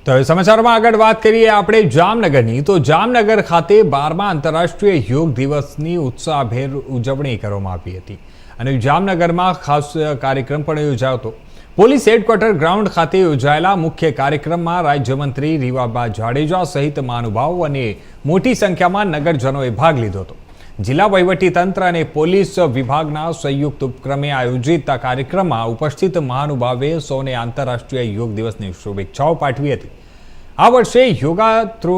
તો હવે સમાચારમાં આગળ વાત કરીએ આપણે જામનગરની. તો જામનગર ખાતે 12મા આંતરરાષ્ટ્રીય યોગ દિવસની ઉત્સાહભેર ઉજવણી કરવામાં આવી હતી અને જામનગરમાં ખાસ કાર્યક્રમ પણ યોજાયો હતો. પોલીસ હેડક્વાર્ટર ગ્રાઉન્ડ ખાતે યોજાયેલા મુખ્ય કાર્યક્રમમાં રાજ્યમંત્રી રીવાબા જાડેજા સહિત મહાનુભાવો અને મોટી સંખ્યામાં નગરજનોએ ભાગ લીધો હતો. જિલ્લા વહીવટીતંત્ર અને પોલીસ વિભાગના સંયુક્ત ઉપક્રમે આયોજિત આ કાર્યક્રમમાં ઉપસ્થિત મહાનુભાવે સૌને આંતરરાષ્ટ્રીય યોગ દિવસની શુભેચ્છાઓ પાઠવી હતી. આ વર્ષે yoga through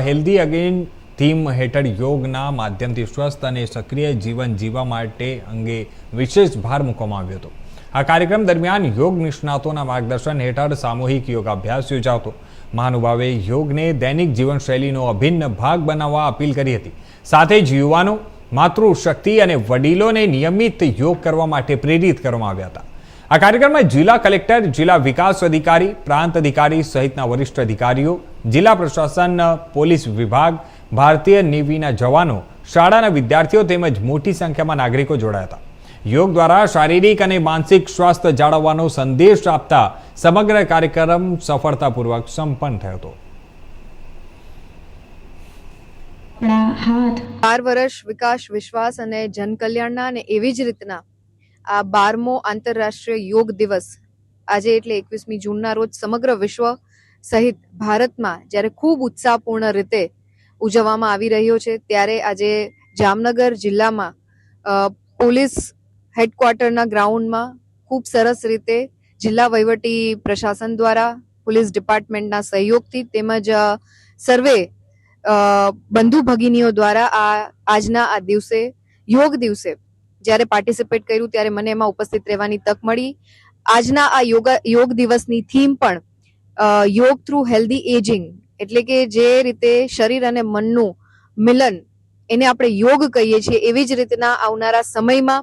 healthy again theme હેઠળ યોગના માધ્યમથી સ્વસ્થ અને સક્રિય જીવન જીવવા માટે અંગે વિશેષ ભાર મૂકવામાં આવ્યો હતો. આ કાર્યક્રમ દરમિયાન યોગ નિષ્ણાતોના માર્ગદર્શન હેઠળ સામૂહિક યોગાભ્યાસ યોજાતો. મહાનુભાવે યોગને દૈનિક જીવનશૈલીનો અભિન્ન ભાગ બનાવવા અપીલ કરી હતી. સાથે જ યુવાનો, માતૃશક્તિ અને વડીલોને નિયમિત યોગ કરવા માટે પ્રેરિત કરવામાં આવ્યા હતા. આ કાર્યક્રમમાં જિલ્લા કલેક્ટર, જિલ્લા વિકાસ અધિકારી, પ્રાંત અધિકારી સહિતના વરિષ્ઠ અધિકારીઓ, જિલ્લા પ્રશાસન, પોલીસ વિભાગ, ભારતીય નેવીના જવાનો, શાળાના વિદ્યાર્થીઓ તેમજ મોટી સંખ્યામાં નાગરિકો જોડાયા હતા. યોગ દ્વારા શારીરિક અને માનસિક સ્વાસ્થ્ય જાળવવાનો સંદેશ આપતા સમગ્ર કાર્યક્રમ સફળતાપૂર્વક સંપન્ન થયો હતો. 12 વર્ષ વિકાસ, વિશ્વાસ અને જનકલ્યાણના અને એવી જ રીતના આ 12મો આંતરરાષ્ટ્રીય યોગ દિવસ આજે એટલે 21મી જૂનના રોજ સમગ્ર વિશ્વ સહિત ભારતમાં જ્યારે ખૂબ ઉત્સાહપૂર્ણ રીતે ઉજવવામાં આવી રહ્યો છે, ત્યારે આજે જામનગર જિલ્લામાં પોલીસ હેડક્વાર્ટરના ગ્રાઉન્ડમાં ખૂબ સરસ રીતે જિલ્લા વહીવટી પ્રશાસન દ્વારા, પોલીસ ડિપાર્ટમેન્ટના સહયોગથી તેમજ સર્વે બંધુ ભગીનીઓ દ્વારા આજના આ દિવસે, યોગ દિવસે જ્યારે પાર્ટિસિપેટ કર્યું ત્યારે મને એમાં ઉપસ્થિત રહેવાની તક મળી. આજના આ યોગ દિવસની થીમ પણ યોગ થ્રુ હેલ્ધી એજિંગ, એટલે કે જે રીતે શરીર અને મનનું મિલન એને આપણે યોગ કહીએ છીએ, એવી જ રીતના આવનારા સમયમાં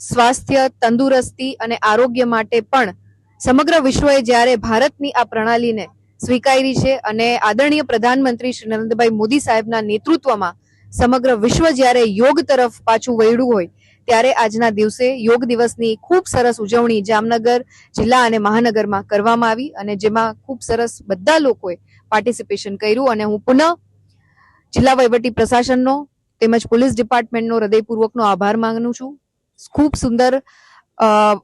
સ્વાસ્થ્ય, તંદુરસ્તી અને આરોગ્ય માટે પણ સમગ્ર વિશ્વએ જ્યારે ભારતની આ પ્રણાલીને સ્વીકારી છે અને આદરણીય પ્રધાનમંત્રી શ્રી નરેન્દ્રભાઈ મોદી સાહેબના નેતૃત્વમાં સમગ્ર વિશ્વ જ્યારે યોગ તરફ પાછું વળ્યું હોય, ત્યારે આજના દિવસે યોગ દિવસની ખૂબ સરસ ઉજવણી જામનગર જિલ્લા અને મહાનગરમાં કરવામાં આવી અને જેમાં ખૂબ સરસ બધા લોકોએ પાર્ટિસિપેશન કર્યું. અને હું પુનઃ જિલ્લા વહીવટી પ્રશાસનનો તેમજ પોલીસ ડિપાર્ટમેન્ટનો હૃદયપૂર્વકનો આભાર માનું છું. ખૂબ સુંદર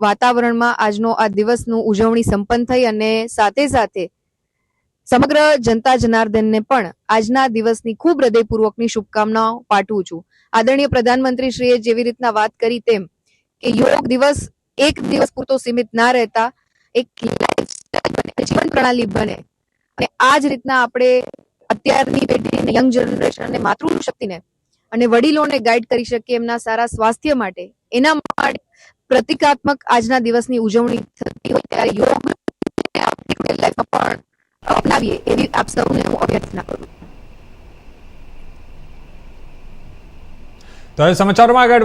વાતાવરણમાં આજનો આ દિવસનું ઉજવણી સંપન્ન થઈ અને સાથે સાથે સમગ્ર જનતા જનાર્દનને પણ આજના દિવસની ખૂબ હૃદયપૂર્વકની શુભકામનાઓ પાઠવું છું. આદરણીય પ્રધાનમંત્રી શ્રીએ જેવી રીતના વાત કરી તેમ કે યોગ દિવસ એક દિવસ પૂરતો સીમિત ના રહેતા એક જીવન પ્રણાલી બને અને આ જ રીતના આપણે અત્યારની પેઢીને, યંગ જનરેશનને, માતૃશક્તિને અને વડીલોને ગાઈડ કરી શકીએ એમના સારા સ્વાસ્થ્ય માટે. એના માટે પ્રતિકાત્મક આજના દિવસની ઉજવણી થતી હોય ત્યારે યોગ આપણી લાઈફમાં પણ અપનાવીએ એવી આપ સૌને હું અભ્યર્થના કરું. તો હવે સમાચારમાં આગળ